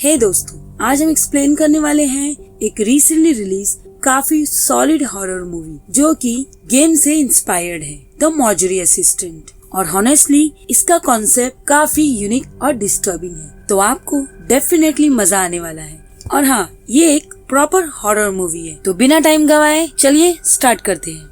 हे दोस्तों, आज हम एक्सप्लेन करने वाले हैं एक रिसेंटली रिलीज काफी सॉलिड हॉरर मूवी जो कि गेम से इंस्पायर्ड है, द मॉर्चरी असिस्टेंट। और हॉनेस्टली इसका कॉन्सेप्ट काफी यूनिक और डिस्टर्बिंग है, तो आपको डेफिनेटली मजा आने वाला है। और हाँ, ये एक प्रॉपर हॉरर मूवी है, तो बिना टाइम गवाए चलिए स्टार्ट करते हैं।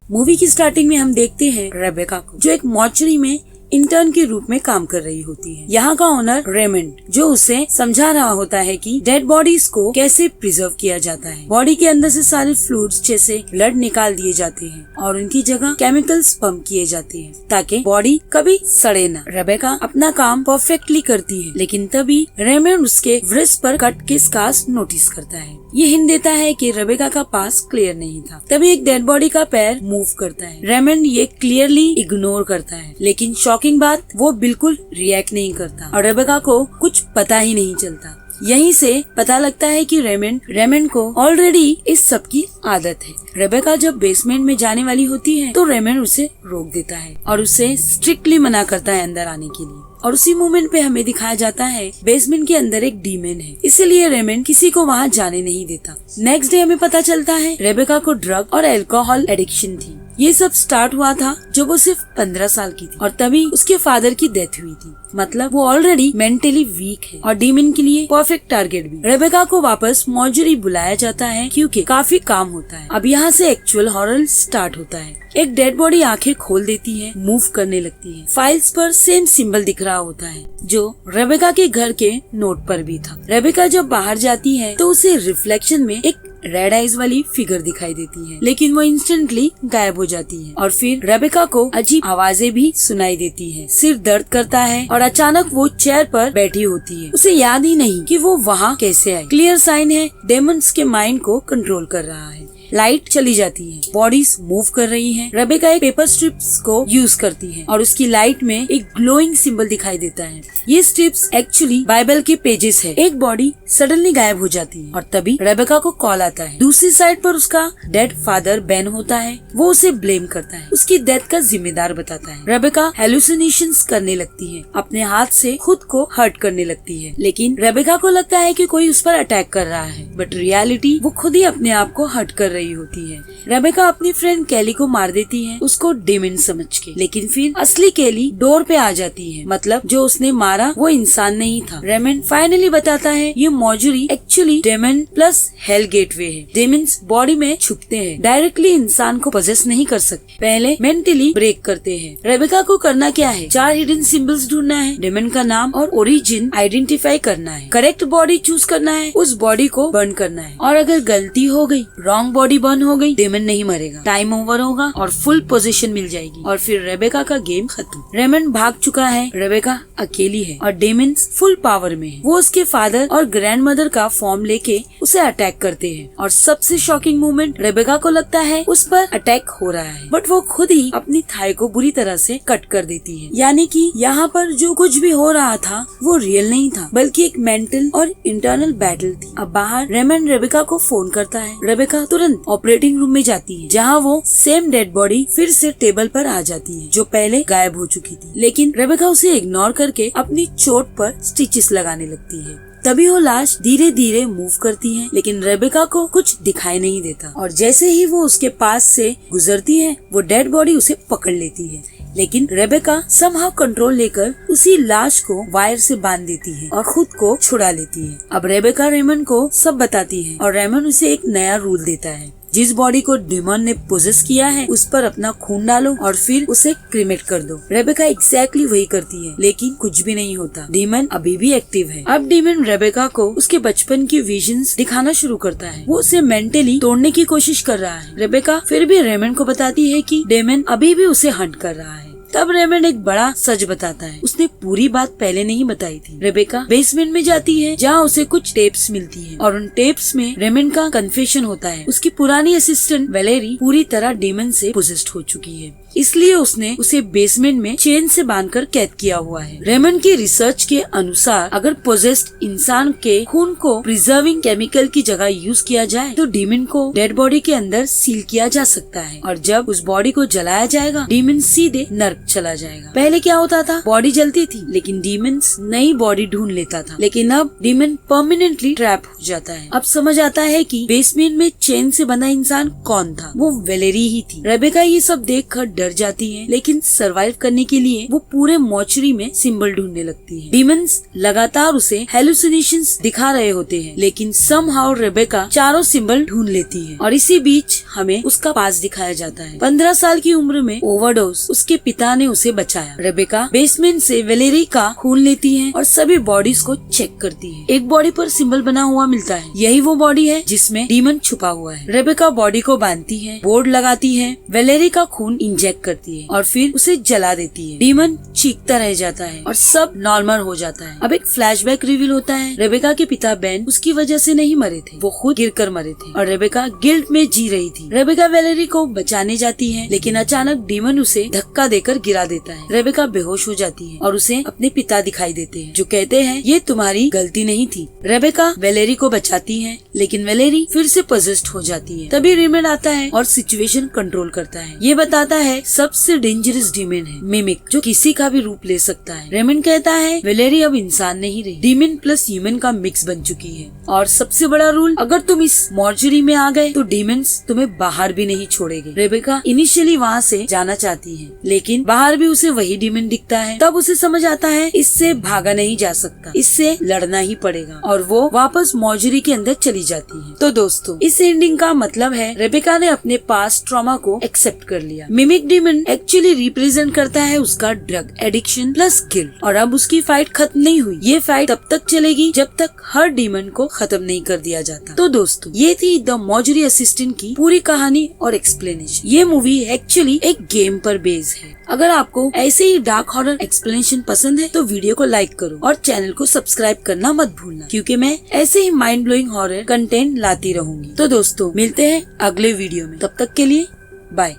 मूवी की स्टार्टिंग में हम देखते हैं रेबेका को, जो एक मॉर्चरी में इंटर्न के रूप में काम कर रही होती है। यहाँ का ओनर रेमंड जो उसे समझा रहा होता है कि डेड बॉडीज को कैसे प्रिजर्व किया जाता है। बॉडी के अंदर से सारे फ्लूइड्स जैसे ब्लड निकाल दिए जाते हैं और उनकी जगह केमिकल्स पंप किए जाते हैं ताकि बॉडी कभी सड़े न। रेबेका अपना काम परफेक्टली करती है, लेकिन तभी रेमंड उसके व्रिस्ट पर कट के स्कार्स नोटिस करता है। ये हिंट देता है कि रेबेका का पास क्लियर नहीं था। तभी एक डेड बॉडी का पैर मूव करता है। रेमंड ये क्लियरली इग्नोर करता है, लेकिन शॉकिंग बात, वो बिल्कुल रिएक्ट नहीं करता और रेबेका को कुछ पता ही नहीं चलता। यहीं से पता लगता है कि रेमंड को ऑलरेडी इस सब की आदत है। रेबेका जब बेसमेंट में जाने वाली होती है तो रेमंड उसे रोक देता है और उसे स्ट्रिक्टली मना करता है अंदर आने के लिए। और उसी मोमेंट पे हमें दिखाया जाता है बेसमेंट के अंदर एक डीमन है, इसीलिए रेमंड किसी को वहाँ जाने नहीं देता। नेक्स्ट डे हमें पता चलता है रेबेका को ड्रग और अल्कोहल एडिक्शन थी। ये सब स्टार्ट हुआ था जब वो सिर्फ 15 साल की थी और तभी उसके फादर की डेथ हुई थी। मतलब वो ऑलरेडी मेंटली वीक है और डीमन के लिए परफेक्ट टारगेट भी। रेबेका को वापस मॉर्चरी बुलाया जाता है क्योंकि काफी काम होता है। अब यहाँ से एक्चुअल हॉरर स्टार्ट होता है। एक डेड बॉडी आंखें खोल देती है, मूव करने लगती है। फाइल्स पर सेम सिंबल दिख रहा होता है जो रेबेका के घर के नोट पर भी था। रेबेका जब बाहर जाती है तो उसे रिफ्लेक्शन में एक रेड आइज वाली फिगर दिखाई देती है, लेकिन वो इंस्टेंटली गायब हो जाती है। और फिर रेबेका को अजीब आवाजें भी सुनाई देती है। सिर दर्द करता है और अचानक वो चेयर पर बैठी होती है। उसे याद ही नहीं कि वो वहाँ कैसे आई। क्लियर साइन है डेमंस के माइंड को कंट्रोल कर रहा है। लाइट चली जाती है, बॉडीज मूव कर रही हैं। रेबेका एक पेपर स्ट्रिप्स को यूज करती है और उसकी लाइट में एक ग्लोइंग सिंबल दिखाई देता है। ये स्ट्रिप्स एक्चुअली बाइबल के पेजेस है। एक बॉडी सडनली गायब हो जाती है और तभी रेबेका को कॉल आता है। दूसरी साइड पर उसका डेड फादर बेन होता है। वो उसे ब्लेम करता है, उसकी डेथ का जिम्मेदार बताता है। रेबेका हेलुसिनेशंस करने लगती है, अपने हाथ से खुद को हर्ट करने लगती है, लेकिन रेबेका को लगता है कि कोई उस पर अटैक कर रहा है, बट रियलिटी वो खुद ही अपने आप को हर्ट कर रही होती है। रेबेका अपनी फ्रेंड कैली को मार देती है, उसको डेमन समझ के, लेकिन फिर असली कैली डोर पे आ जाती है। मतलब जो उसने मारा वो इंसान नहीं था। रेमंड फाइनली बताता है ये mortuary actually demon plus hell gateway है। डेमन्स बॉडी में छुपते हैं, डायरेक्टली इंसान को पजेस नहीं कर सकते, पहले मेंटली ब्रेक करते हैं। रेबेका को करना क्या है? 4 हिडन सिंबल्स ढूंढना है, डेमन का नाम और ओरिजिन आइडेंटिफाई करना है, करेक्ट बॉडी चूज करना है, उस बॉडी को बर्न करना है। और अगर गलती हो गई, रॉन्ग बॉडी बर्न हो गई, डेमन नहीं मरेगा, टाइम ओवर होगा और फुल पोजीशन मिल जाएगी और फिर रेबेका का गेम खत्म। रेमंड भाग चुका है, रेबेका अकेली है और डेमन फुल पावर में है। वो उसके फादर और ग्रैंडमदर का फॉर्म लेके उसे अटैक करते हैं और सबसे शॉकिंग मोमेंट, रेबेका को लगता है उस पर अटैक हो रहा है, बट वो खुद ही अपनी थाई को बुरी तरह से कट कर देती है। यानी कि यहाँ पर जो कुछ भी हो रहा था वो रियल नहीं था, बल्कि एक मेंटल और इंटरनल बैटल थी। अब बाहर रेमंड रेबेका को फोन करता है। रेबेका तुरंत ऑपरेटिंग रूम में जाती है, जहाँ वो सेम डेड बॉडी फिर से टेबल पर आ जाती है जो पहले गायब हो चुकी थी, लेकिन रेबेका उसे इग्नोर करके अपनी चोट पर स्टिचेस लगाने लगती है। तभी वो लाश धीरे धीरे मूव करती है, लेकिन रेबेका को कुछ दिखाई नहीं देता और जैसे ही वो उसके पास से गुजरती है वो डेड बॉडी उसे पकड़ लेती है, लेकिन रेबेका समहाउ कंट्रोल लेकर उसी लाश को वायर से बांध देती है और खुद को छुड़ा लेती है। अब रेबेका रेमंड को सब बताती है और रेमंड उसे एक नया रूल देता है, जिस बॉडी को डेमन ने पोजेस किया है उस पर अपना खून डालो और फिर उसे क्रीमेट कर दो। रेबेका एग्जैक्टली वही करती है, लेकिन कुछ भी नहीं होता। डेमन अभी भी एक्टिव है। अब डेमन रेबेका को उसके बचपन की विजन्स दिखाना शुरू करता है। वो उसे मेंटली तोड़ने की कोशिश कर रहा है। रेबेका फिर भी रेमंड को बताती है कि डेमन अभी भी उसे हंट कर रहा है। तब रेमंड एक बड़ा सच बताता है, उसने पूरी बात पहले नहीं बताई थी। रेबेका बेसमेंट में जाती है जहाँ उसे कुछ टेप्स मिलती है और उन टेप्स में रेमंड का कन्फेशन होता है। उसकी पुरानी असिस्टेंट वेलेरी पूरी तरह डेमन से पोजेस्ड हो चुकी है, इसलिए उसने उसे बेसमेंट में चेन से बांधकर कैद किया हुआ है। रेमंड की रिसर्च के अनुसार अगर पोजेस्ड इंसान के खून को प्रिजर्विंग केमिकल की जगह यूज किया जाए तो डेमन को डेड बॉडी के अंदर सील किया जा सकता है और जब उस बॉडी को जलाया जाएगा डेमन सीधे नर्क चला जाएगा। पहले क्या होता था, बॉडी जलती थी लेकिन डीमंस नई बॉडी ढूंढ लेता था, लेकिन अब डीमन परमानेंटली ट्रैप हो जाता है। अब समझ आता है कि बेसमेंट में चेन से बंधा इंसान कौन था, वो वेलेरी ही थी। रेबेका ये सब देखकर डर जाती है, लेकिन सरवाइव करने के लिए वो पूरे मॉर्चरी में सिंबल ढूंढने लगती है। डीमंस लगातार उसे हेलुसिनेशंस दिखा रहे होते हैं, लेकिन समहाउ रेबेका चारों सिंबल ढूंढ लेती है। और इसी बीच हमें उसका पास दिखाया जाता है। 15 साल की उम्र में ओवरडोज उसके पिता ने उसे बचाया। रेबेका बेसमेंट से वेलेरी का खून लेती है और सभी बॉडीज को चेक करती है। एक बॉडी पर सिंबल बना हुआ मिलता है, यही वो बॉडी है जिसमें डीमन छुपा हुआ है। रेबेका बॉडी को बांधती है, बोर्ड लगाती है, वेलेरी का खून इंजेक्ट करती है और फिर उसे जला देती है। डीमन चीखता रह जाता है और सब नॉर्मल हो जाता है। अब एक फ्लैशबैक रिवील होता है। रेबेका के पिता बेन उसकी वजह से नहीं मरे थे, वो खुद गिरकर मरे थे और रेबेका गिल्ट में जी रही थी। रेबेका वेलेरी को बचाने जाती है, लेकिन अचानक डीमन उसे धक्का देकर गिरा देता है। रेबेका बेहोश हो जाती है और उसे अपने पिता दिखाई देते हैं, जो कहते हैं ये तुम्हारी गलती नहीं थी। रेबेका वेलेरी को बचाती है, लेकिन वेलेरी फिर से पजेस्ड हो जाती है। तभी रेमंड आता है और सिचुएशन कंट्रोल करता है। ये बताता है सबसे डेंजरस डीमन है मिमिक, जो किसी का भी रूप ले सकता है। रेमंड कहता है वेलेरी अब इंसान नहीं रही, डीमन प्लस ह्यूमन का मिक्स बन चुकी है। और सबसे बड़ा रूल, अगर तुम इस मॉर्चरी में आ गए तो डीमंस तुम्हें बाहर भी नहीं छोड़ेंगे। रेबेका इनिशियली वहाँ से जाना चाहती है, लेकिन बाहर भी उसे वही डीमन दिखता है। तब उसे समझ आता है इससे भागा नहीं जा सकता, इससे लड़ना ही पड़ेगा और वो वापस मॉर्चरी के अंदर चली जाती है। तो दोस्तों, इस एंडिंग का मतलब है रेबेका ने अपने पास्ट ट्रॉमा को एक्सेप्ट कर लिया। मिमिक डीमन एक्चुअली रिप्रेजेंट करता है उसका ड्रग एडिक्शन प्लस गिल्ट, और अब उसकी फाइट खत्म नहीं हुई। ये फाइट तब तक चलेगी जब तक हर डीमन को खत्म नहीं कर दिया जाता। तो दोस्तों, ये थी द मॉर्चरी असिस्टेंट की पूरी कहानी और एक्सप्लेनेशन। ये मूवी एक्चुअली एक गेम पर बेस्ड है। अगर आपको ऐसे ही डार्क हॉरर एक्सप्लेनेशन पसंद है तो वीडियो को लाइक करो और चैनल को सब्सक्राइब करना मत भूलना, क्योंकि मैं ऐसे ही माइंड ब्लोइंग हॉरर कंटेंट लाती रहूंगी। तो दोस्तों, मिलते हैं अगले वीडियो में, तब तक के लिए बाय।